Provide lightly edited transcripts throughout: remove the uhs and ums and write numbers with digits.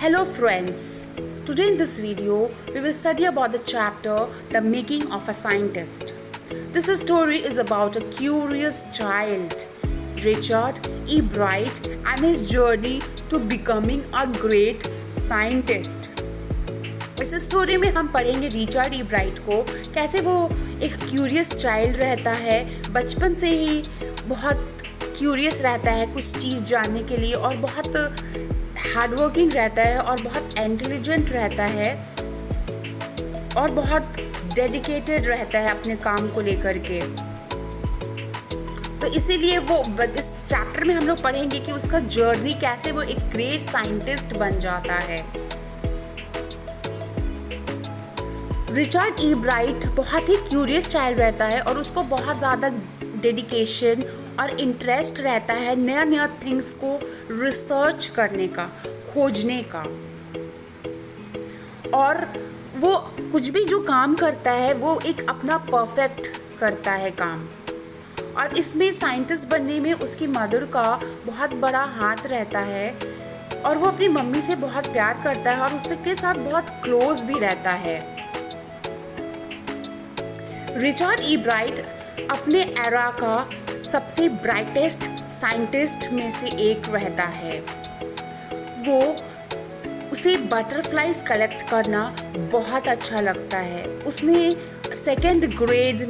Hello friends, today in this video we will study about the chapter The Making of a Scientist. This story is about a curious child, Richard E. Bright, and his journey to becoming a great scientist. इस story में हम पढ़ेंगे Richard ई bright को, कैसे वो एक curious child रहता है, बचपन से ही बहुत क्यूरियस रहता है कुछ चीज़ जानने के लिए और बहुत हार्डवर्किंग रहता है और बहुत इंटेलिजेंट रहता है और बहुत डेडिकेटेड रहता है अपने काम को लेकर के। तो इसीलिए वो इस चैप्टर में हम लोग पढ़ेंगे कि उसका जर्नी कैसे वो एक ग्रेट साइंटिस्ट बन जाता है। रिचर्ड ई ब्राइट बहुत ही क्यूरियस चाइल्ड रहता है और उसको बहुत ज़्यादा डेडिकेशन और इंटरेस्ट रहता है नया नया थिंग्स को रिसर्च करने का, खोजने का। और वो कुछ भी जो काम करता है वो एक अपना परफेक्ट करता है काम। और इसमें साइंटिस्ट बनने में उसकी मदर का बहुत बड़ा हाथ रहता है और वो अपनी मम्मी से बहुत प्यार करता है और उसके साथ बहुत क्लोज भी रहता है। रिचर्ड ई ब्राइट अपने एरा का सबसे ब्राइटेस्ट साइंटिस्ट में से एक रहता है। उसे बटरफ्लाइज कलेक्ट करना बहुत अच्छा लगता है। उसने सेकेंड ग्रेड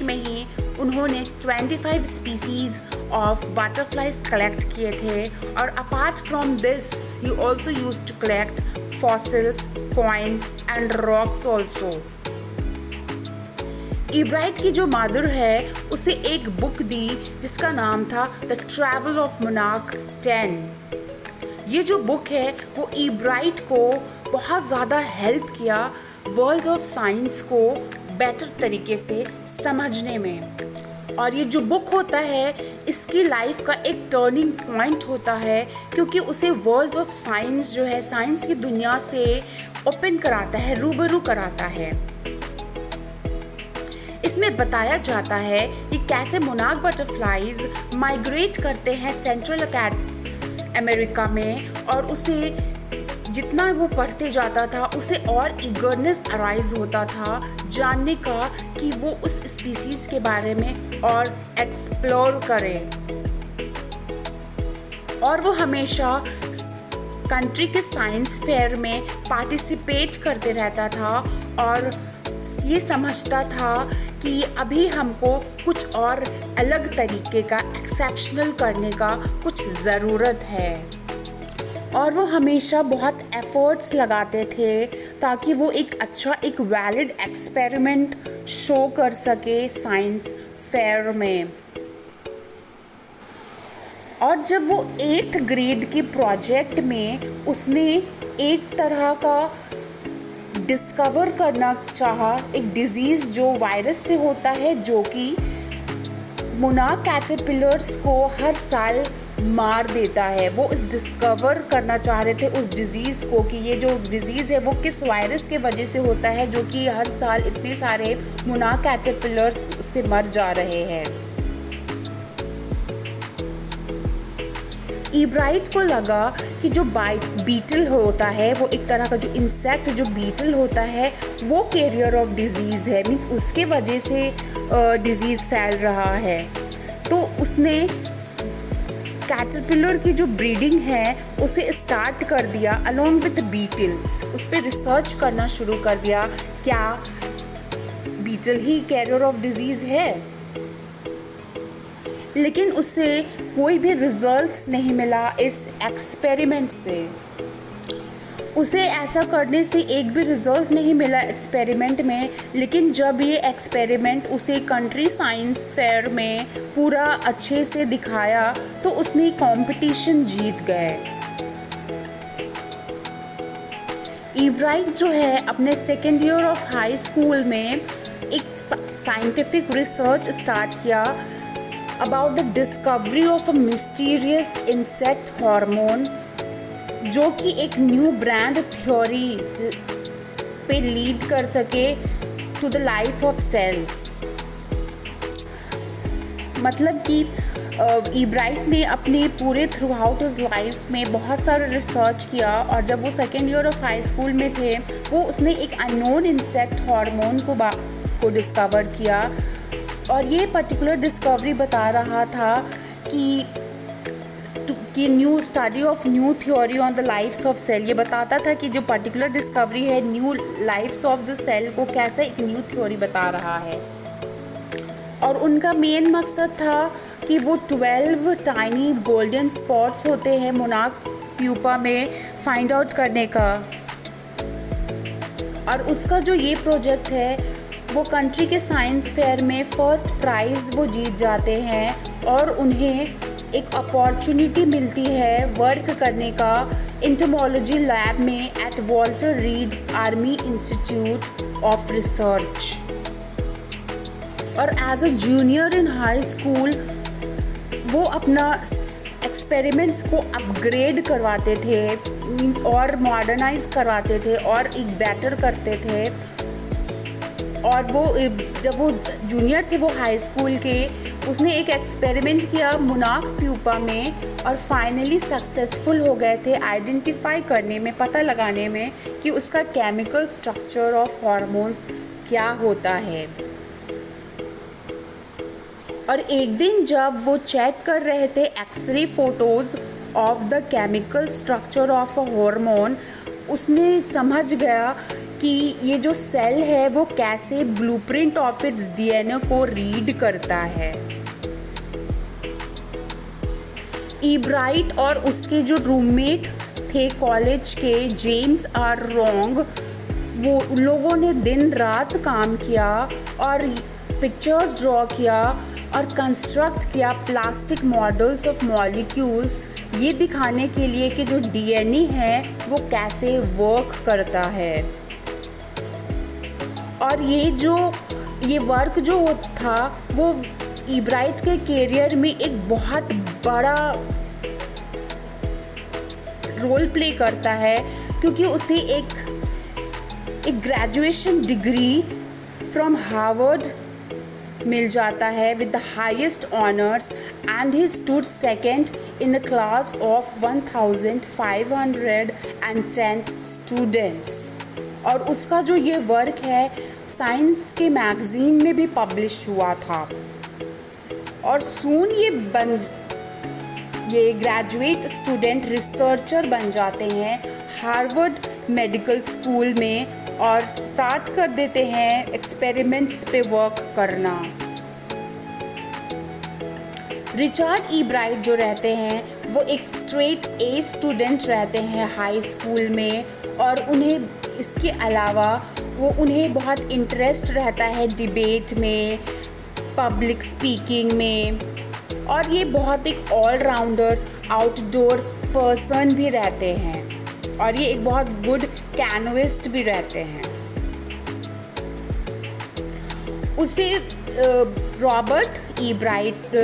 में ही उन्होंने 25 स्पीसीज ऑफ बटरफ्लाइज कलेक्ट किए थे और apart from this he also used to collect fossils, coins and rocks also. Ebright की जो मदर है उसे एक बुक दी जिसका नाम था द ट्रैवल ऑफ मोनार्क 10। ये जो बुक है वो ई ब्राइट को बहुत ज़्यादा हेल्प किया वर्ल्ड ऑफ साइंस को बेटर तरीके से समझने में। और ये जो बुक होता है इसकी लाइफ का एक टर्निंग पॉइंट होता है क्योंकि उसे वर्ल्ड ऑफ साइंस जो है, साइंस की दुनिया से ओपन कराता है, रूबरू कराता है। इसमें बताया जाता है कि कैसे मोनार्क बटरफ्लाइज माइग्रेट करते हैं सेंट्रल अमेरिका में और उसे जितना वो पढ़ते जाता था उसे और ईगरनेस अराइज होता था जानने का कि वो उस स्पीसीज के बारे में और एक्सप्लोर करे। और वो हमेशा कंट्री के साइंस फेयर में पार्टिसिपेट करते रहता था और ये समझता था कि अभी हमको कुछ और अलग तरीके का एक्सेप्शनल करने का कुछ ज़रूरत है। और वो हमेशा बहुत एफर्ट्स लगाते थे ताकि वो एक वैलिड एक्सपेरिमेंट शो कर सके साइंस फेयर में। और जब वो 8th ग्रेड के प्रोजेक्ट में उसने एक तरह का डिस्कवर करना चाहा, एक डिजीज़ जो वायरस से होता है जो कि मोनार्क कैटरपिलर्स को हर साल मार देता है। वो इस डिस्कवर करना चाह रहे थे उस डिज़ीज़ को कि ये जो डिज़ीज़ है वो किस वायरस के वजह से होता है जो कि हर साल इतने सारे मोनार्क कैटरपिलर्स उससे मर जा रहे हैं। ई ब्राइट को लगा कि जो बीटल होता है, वो एक तरह का जो इंसेक्ट जो बीटल होता है वो कैरियर ऑफ डिजीज़ है, मीन्स उसके वजह से डिजीज़ फैल रहा है। तो उसने कैटरपिलर की जो ब्रीडिंग है उसे स्टार्ट कर दिया अलोंग विथ बीटल्स। उस पर रिसर्च करना शुरू कर दिया, क्या बीटल ही कैरियर ऑफ डिजीज़ है। लेकिन उसे कोई भी रिजल्ट्स नहीं मिला इस एक्सपेरिमेंट से। उसे ऐसा करने से एक भी रिजल्ट नहीं मिला एक्सपेरिमेंट में। लेकिन जब ये एक्सपेरिमेंट उसे कंट्री साइंस फेयर में पूरा अच्छे से दिखाया तो उसने कंपटीशन जीत गए। ई ब्राइट जो है अपने second year of high school में एक साइंटिफिक रिसर्च स्टार्ट किया about the discovery of a mysterious insect hormone जो कि एक न्यू ब्रांड थ्योरी पे लीड कर सके to the life of cells. मतलब कि ईब्राइट ने अपने पूरे थ्रू आउट हिज लाइफ में बहुत सारा रिसर्च किया, और जब वो second year of high school में थे वो उसने एक अननोन इंसेक्ट हार्मोन को डिस्कवर किया। और ये पर्टिकुलर डिस्कवरी बता रहा था कि new study of new theory on the lifes of cell, ये बताता था कि जो पर्टिकुलर डिस्कवरी है new lifes of the cell को कैसे एक न्यू थ्योरी बता रहा है। और उनका मेन मकसद था कि वो 12 टाइनी गोल्डन स्पॉट्स होते हैं मोनार्क प्यूपा में फाइंड आउट करने का। और उसका जो ये प्रोजेक्ट है वो कंट्री के साइंस फेयर में फर्स्ट प्राइज़ वो जीत जाते हैं, और उन्हें एक अपॉर्चुनिटी मिलती है वर्क करने का एंटोमोलॉजी लैब में at Walter Reed Army Institute of Research. और as a junior in high school वो अपना एक्सपेरिमेंट्स को अपग्रेड करवाते थे, मीन्स और मॉडर्नाइज करवाते थे और एक बेटर करते थे। और वो जब वो जूनियर थे वो हाई स्कूल के, उसने एक एक्सपेरिमेंट किया मोनार्क प्यूपा में और फाइनली सक्सेसफुल हो गए थे आइडेंटिफाई करने में, पता लगाने में कि उसका केमिकल स्ट्रक्चर ऑफ हार्मोन्स क्या होता है। और एक दिन जब वो चेक कर रहे थे x ray photos of the chemical structure of a hormone, उसने समझ गया कि ये जो सेल है वो कैसे ब्लूप्रिंट ऑफ इट्स डीएनए को रीड करता है। ईब्राइट और उसके जो रूममेट थे कॉलेज के जेम्स आर रोंग, वो लोगों ने दिन रात काम किया और पिक्चर्स ड्रॉ किया और कंस्ट्रक्ट किया प्लास्टिक मॉडल्स ऑफ मॉलिक्यूल्स, ये दिखाने के लिए कि जो डीएनए है वो कैसे वर्क करता है। और ये वर्क जो था वो ईब्राइट के करियर में एक बहुत बड़ा रोल प्ले करता है, क्योंकि उसे एक ग्रेजुएशन डिग्री फ्रॉम हार्वर्ड मिल जाता है with the highest honours, and he stood second in the class of 1510 students. और उसका जो ये वर्क है साइंस के मैगजीन में भी पब्लिश हुआ था। और सून ये ग्रेजुएट स्टूडेंट रिसर्चर बन जाते हैं हार्वर्ड मेडिकल स्कूल में और स्टार्ट कर देते हैं एक्सपेरिमेंट्स पे वर्क करना। रिचर्ड ईब्राइट जो रहते हैं वो एक स्ट्रेट ए स्टूडेंट रहते हैं हाई स्कूल में, और उन्हें इसके अलावा उन्हें बहुत इंटरेस्ट रहता है डिबेट में, पब्लिक स्पीकिंग में, और ये बहुत एक ऑलराउंडर आउटडोर पर्सन भी रहते हैं, और ये एक बहुत गुड कैनोइस्ट भी रहते हैं। उसे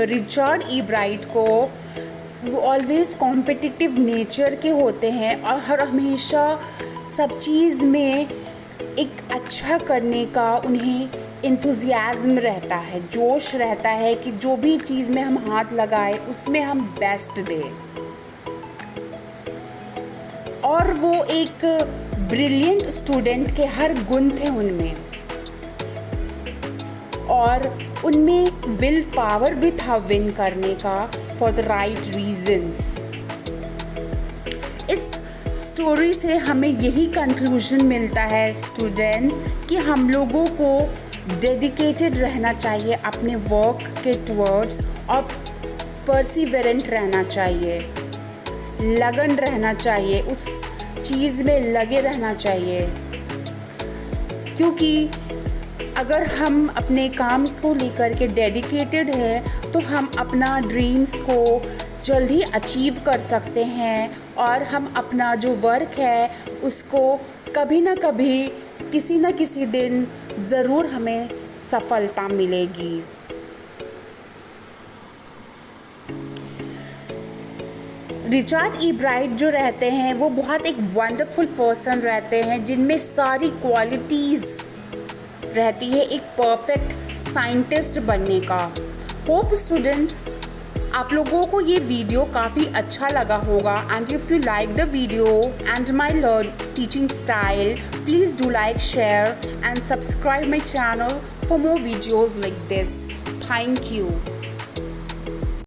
रिचर्ड ईब्राइट को वो ऑलवेज कॉम्पिटिटिव नेचर के होते हैं और हर हमेशा सब चीज़ में एक अच्छा करने का उन्हें इंथुजियाज्म रहता है, जोश रहता है कि जो भी चीज़ में हम हाथ लगाए उसमें हम बेस्ट दें। और वो एक ब्रिलियंट स्टूडेंट के हर गुण थे उनमें, और उनमें विल पावर भी था विन करने का फॉर द राइट रीजंस। इस स्टोरी से हमें यही कंक्लूजन मिलता है स्टूडेंट्स कि हम लोगों को डेडिकेटेड रहना चाहिए अपने वर्क के टुवर्ड्स, और परसिवेरेंट रहना चाहिए, लगन रहना चाहिए, उस चीज़ में लगे रहना चाहिए। क्योंकि अगर हम अपने काम को लेकर के डेडिकेटेड हैं तो हम अपना ड्रीम्स को जल्द ही अचीव कर सकते हैं, और हम अपना जो वर्क है उसको कभी ना कभी किसी न किसी दिन ज़रूर हमें सफलता मिलेगी। रिचर्ड ईब्राइट जो रहते हैं वो बहुत एक वंडरफुल पर्सन रहते हैं, जिनमें सारी क्वालिटीज़ रहती है एक परफेक्ट साइंटिस्ट बनने का। होप स्टूडेंट्स आप लोगों को ये वीडियो काफ़ी अच्छा लगा होगा and if you like the video and my learn teaching style, please do like, share and subscribe my channel for more videos like this. Thank you.